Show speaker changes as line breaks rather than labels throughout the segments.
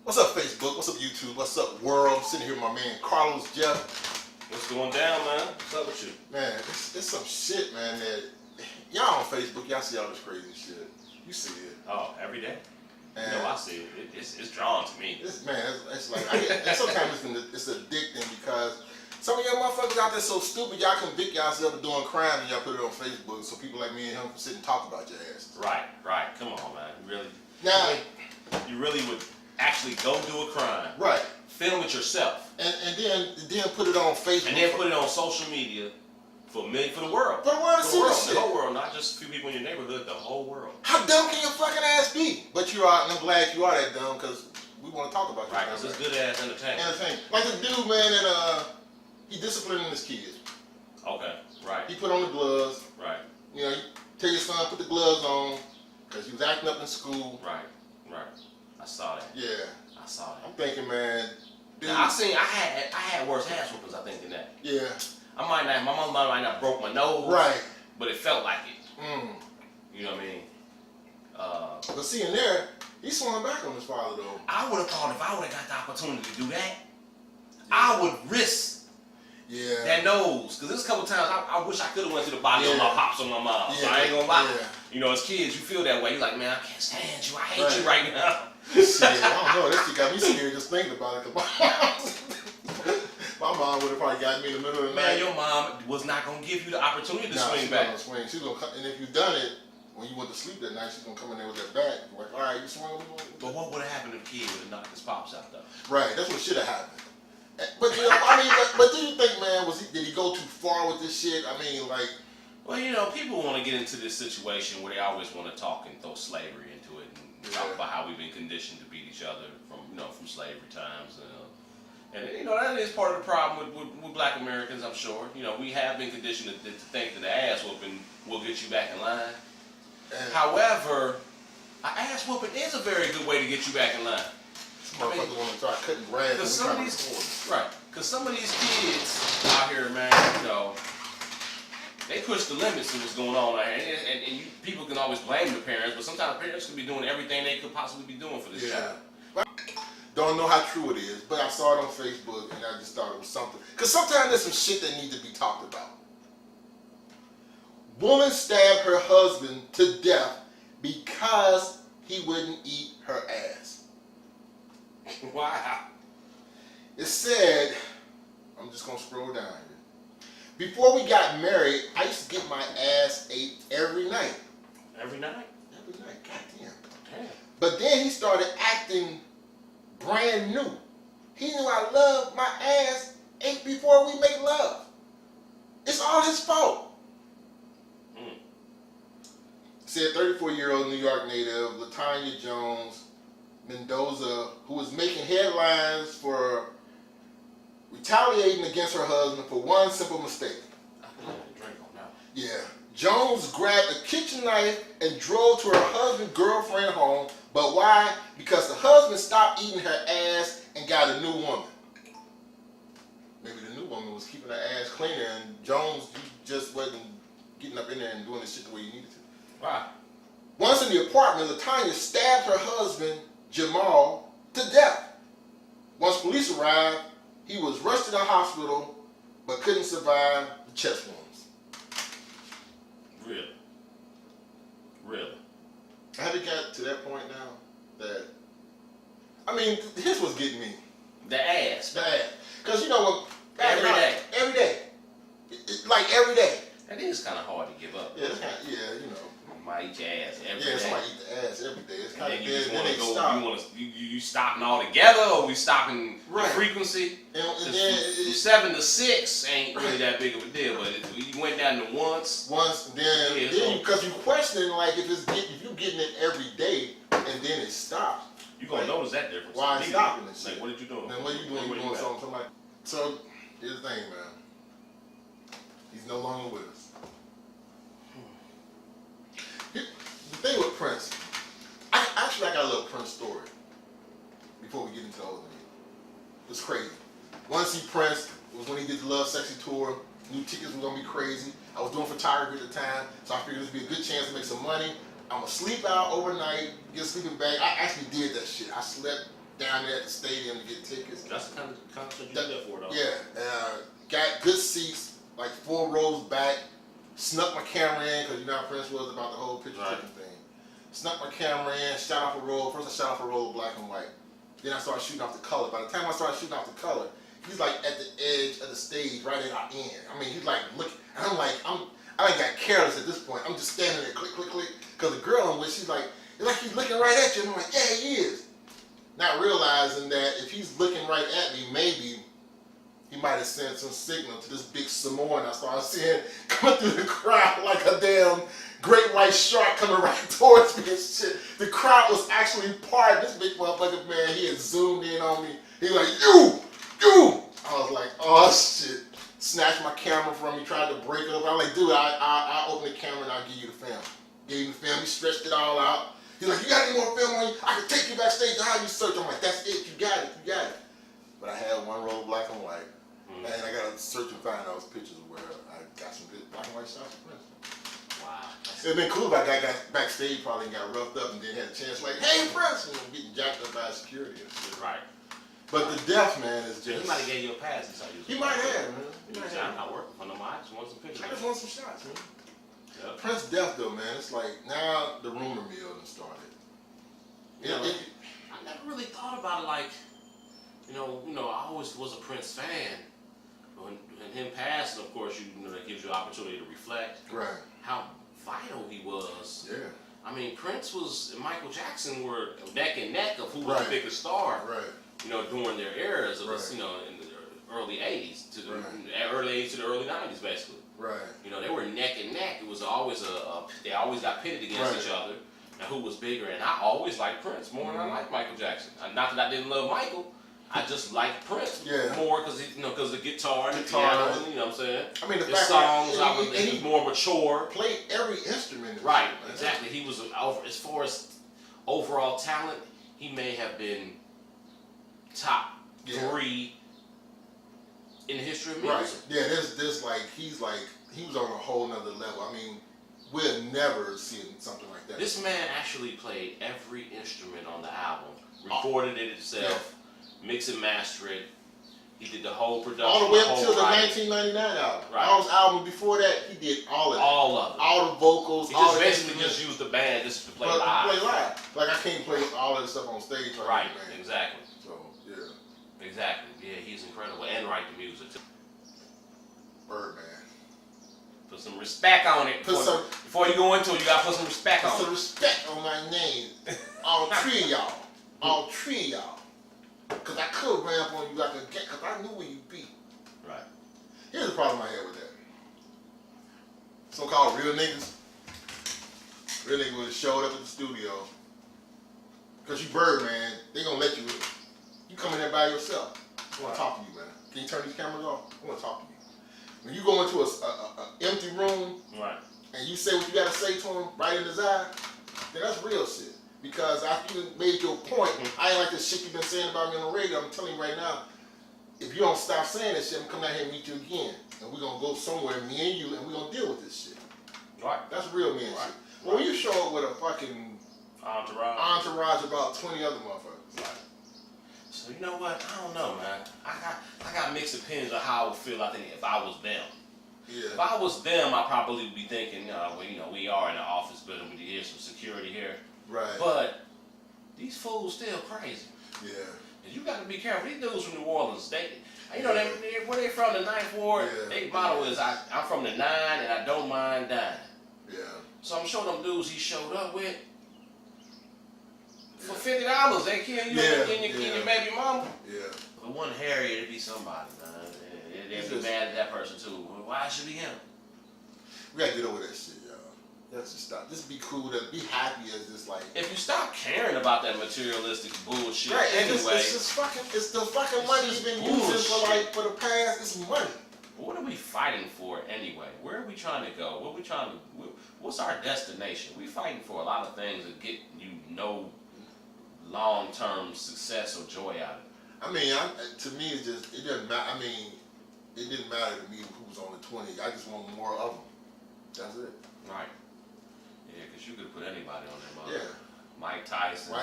What's up, Facebook? What's up, YouTube? What's up, world? I'm sitting here with my man Carlos Jeff.
What's going down, man? What's up with you?
Man, it's some shit, man, that y'all on Facebook, y'all see all this crazy shit. You see it.
Oh, every day?
And
No, I see it. It's drawn to me.
it's like, and sometimes it's addicting because some of y'all motherfuckers out there so stupid, y'all convict yourself of doing crime and y'all put it on Facebook so people like me and him can sit and talk about your ass.
Right. Come on, man.
Now,
You really would actually go do a crime.
right.
Film it yourself.
And then put it on Facebook.
And then put it on social media for the world.
For the world to
For
see
the world.
this shit.
The whole world, not just a few people in your neighborhood, the whole world.
How dumb can your fucking ass be? But you are, and I'm glad you are that dumb because we want to talk about you.
Right, because it's good ass entertainment.
Like the dude, man, that he disciplining his kids.
Okay, right.
He put on the gloves.
Right.
You know, you tell your son put the gloves on because he was acting up in school.
Right. I saw that.
Yeah.
I saw that.
I'm thinking, man. Dude.
Now, I had worse ass whoopings, I think, than that.
Yeah.
My mom might not broke my nose.
Right.
But it felt like it. You know what I mean?
But seeing there, he swung back on his father though.
I would have thought if I would have got the opportunity to do that, I would risk that nose. Because there's a couple times I wish I could have went to the body of my pops or my mom. So I ain't gonna lie.
Yeah.
You know, as kids, you feel that way. You're like, man, I can't stand you. I hate you right now.
Shit, I don't know. That shit got me scared just thinking about it. My mom would have probably got me in the middle of the night.
Man, your mom was not gonna give you the opportunity to swing
she's
back.
Not gonna swing. She's gonna come, and if you've done it when you went to sleep that night, she's gonna come in there with that bat. Like, all right, you swung.
But what would have happened if the kid would have knocked his pops out though?
Right, that's what should have happened. But you know, I mean, but do you think, man, did he go too far with this shit? I mean, like.
Well, you know, people want to get into this situation where they always want to talk and throw slavery into it and talk about how we've been conditioned to beat each other from slavery times. And you know, that is part of the problem with black Americans, I'm sure. You know, we have been conditioned to think that the ass whooping will get you back in line. However, an ass whooping is a very good way to get you back in line.
Motherfuckers want to start cutting grass.
Because some of these kids out here, man, you know, they push the limits of what's going on out here. And people can always blame the parents, but sometimes parents could be doing everything they could possibly be doing for this child.
Don't know how true it is, but I saw it on Facebook and I just thought it was something. Because sometimes there's some shit that needs to be talked about. Woman stabbed her husband to death because he wouldn't eat her ass.
Wow.
It said, I'm just going to scroll down here. Before we got married, I used to get my ass ate every night.
Every night?
Every night, goddamn.
Damn.
But then he started acting brand new. He knew I loved my ass ate before we make love. It's all his fault. Said 34-year-old New York native Latanya Jones Mendoza, who was making headlines for retaliating against her husband for one simple mistake.
I feel like a drink on now.
Yeah. Jones grabbed a kitchen knife and drove to her husband's girlfriend home. But why? Because the husband stopped eating her ass and got a new woman. Maybe the new woman was keeping her ass cleaner and Jones just wasn't getting up in there and doing the shit the way he needed to.
Wow.
Once in the apartment, LaTanya stabbed her husband, Jamal, to death. Once police arrived, he was rushed to the hospital but couldn't survive the chest wounds.
Really?
Have it got to that point now that, I mean, here's what's getting me.
The ass.
Bad. Because you know what?
Every day.
Every day. Like every day.
That is kind of hard to give up.
Yeah, that's kind of, you know.
Somebody eat your ass every day.
Yeah, somebody eat the ass every day. It's kind of
you just
dead.
want
Then
to
they
go.
stop.
You stopping altogether, or we stopping the frequency?
And then
from 7 to 6 ain't really that big of a deal. But you went down to once,
then because you questioning like if you're getting it every day and then it stops.
you gonna notice that difference.
Why it's stopping this shit?
Like, what did you do?
Then what are you doing? You doing something like. So here's the thing, man. He's no longer with us. The thing with Prince, I got a little Prince story before we get into all of it. It's crazy. Once see Prince, it was when he did the Love Sexy tour. New tickets were gonna be crazy. I was doing photography at the time, so I figured this would be a good chance to make some money. I'm gonna sleep out overnight, get a sleeping bag. I actually did that shit. I slept down there at the stadium to get tickets.
That's the kind of concert you do that for, though.
Yeah, got good seats, like 4 rows back. Snuck my camera in because you know how Prince was about the whole picture taking thing. Snuck my camera in, shot off a roll. First I shot off a roll of black and white. Then I started shooting off the color. By the time I started shooting off the color, he's like at the edge of the stage, right at our end. I mean, he's like looking. And I ain't got careless at this point. I'm just standing there, click, click, click. Because the girl I'm with, she's like, it's like he's looking right at you. And I'm like, yeah, he is. Not realizing that if he's looking right at me, maybe he might have sent some signal to this big Samoan I started seeing coming through the crowd like a damn great white shark coming right towards me and shit. The crowd was actually part. This big motherfucker, man, he had zoomed in on me. He was like, you! I was like, oh shit. Snatched my camera from me, tried to break it up. I was like, dude, I'll open the camera and I'll give you the film. Gave him the film, he stretched it all out. He's like, you got any more film on you? I can take you backstage to have you search. I'm like, that's it, you got it. But I had 1 roll of black and white. And I got to search and find those pictures where I got some good black and white shots of Prince.
Wow.
It'd been cool if I got backstage probably and got roughed up and then had a chance like, hey Prince, and getting jacked up by security and shit.
Right.
But the deaf man is just.
He might have gave you a pass.
He might have, man.
I'm not working for no more. I just want some pictures.
I just want some shots, man.
Yep.
Prince deaf though, man. It's like now the rumor mill done started.
I never really thought about it like, you know, I always was a Prince fan. When him passing, of course, you know, that gives you an opportunity to reflect.
Right.
How vital he was.
Yeah.
I mean, Prince and Michael Jackson were neck and neck of who was the biggest star.
Right.
You know, during their eras of this, you know, in the early '80s to the early '80s to the early '90s, basically.
Right.
You know, they were neck and neck. It was always they always got pitted against each other. And who was bigger? And I always liked Prince more than I liked Michael Jackson. Not that I didn't love Michael. I just liked Prince more because because the guitar and the piano, you know what I'm saying?
I mean, the
his
fact
songs,
that
he was more mature.
Played every instrument.
Right, exactly. He was, as far as overall talent, he may have been top 3 in the history of music.
Right. Yeah, there's like, he was on a whole nother level. I mean, we'll never see something like that.
This man actually played every instrument on the album, recorded it himself. Mix and master it. He did the whole production.
All the way up until the 1999 album.
Right.
All his albums before that, he did all of it.
All of it.
All the vocals.
He
all
just
the
basically just used the band just to play live.
Play live. Like I can't play all of this stuff on stage.
Right. Exactly.
So yeah.
Exactly. Yeah, he's incredible and write the music too.
Birdman.
Put some respect on it. Before you go into it, you gotta put some respect on it.
Put some respect on my name. All 3 of y'all. All 3 of y'all. Because I could ramp on you like a cat, because I knew where you be.
Right.
Here's the problem I had with that. So-called real niggas. Real niggas would have showed up at the studio. Because you Birdman, they going to let you in. You come in there by yourself. I want to talk to you, man. Can you turn these cameras off? I want to talk to you. When you go into a empty room, and you say what you got to say to him right in his eye, then that's real shit. Because after you made your point, I ain't like the shit you've been saying about me on the radio. I'm telling you right now, if you don't stop saying this shit, I'm coming out here and meet you again. And we're going to go somewhere, me and you, and we're going to deal with this shit.
Right.
That's real man shit. Well, when you show up with a fucking entourage about 20 other motherfuckers.
Right. So you know what? I don't know, man. I got mixed opinions on how I would feel, I think, if I was them.
Yeah.
If I was them, I'd probably be thinking, well, you know, we are in an office building, we need some security here.
Right.
But these fools still crazy.
Yeah.
And you got to be careful. These dudes from New Orleans, you know, where they from, the 9th Ward, their motto is, I'm from the 9 and I don't mind dying.
Yeah.
So I'm sure them dudes he showed up with, for $50, they kill you and your baby mama.
Yeah.
If it wasn't Harry, it'd be somebody, man. They'd be mad at that person too. Why should it be him?
We gotta get over that shit, y'all. Let's just stop. Just be cool. Be happy as this like.
If you stop caring about that materialistic bullshit,
right?
Anyway,
it's just fucking. It's the fucking money you've been using for the past. It's money.
What are we fighting for anyway? Where are we trying to go? What are we trying to? What's our destination? We fighting for a lot of things that get you no long-term success or joy out of it.
I mean, to me, it doesn't matter. I mean, it didn't matter to me who was on the 20. I just want more of them. That's it.
Right. Yeah, because you could put anybody on there,
Yeah.
Mike Tyson.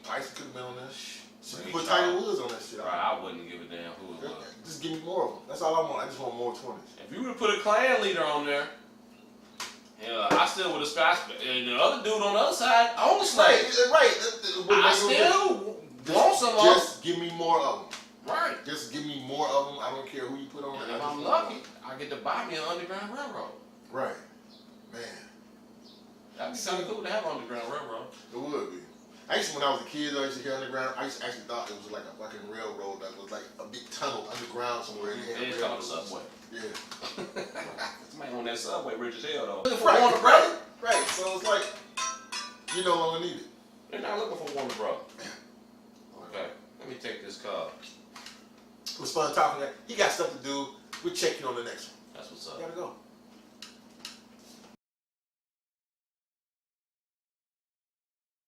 Tyson could have been on this. So you put Tiger Woods on that shit.
Right, I wouldn't give a damn who it was.
Just give me more of them. That's all I want. I just want more 20s.
If you would have put a clan leader on there, I still would have scratched. And the other dude on the other side, own the slave.
Right.
I still want some of them.
Just give me more of them.
Right.
Just give me more of them. I don't care who you put on.
And if I'm lucky, I get to buy me an Underground Railroad.
Right. Man.
That'd be kind of cool to have an Underground Railroad.
It would be. I used to, when I was a kid, I used to hear underground. I used to actually thought it was like a fucking railroad that was like a big tunnel underground somewhere.
It's called a subway.
Yeah.
Somebody on that subway rich as hell though.
Looking for Warner Brothers. Right. So it's like you no longer need it.
They're not looking for Warner Brothers. Okay. Let me take this call.
It was fun talking to him. He got stuff to do. We'll check you on the next one.
That's what's up.
Gotta go.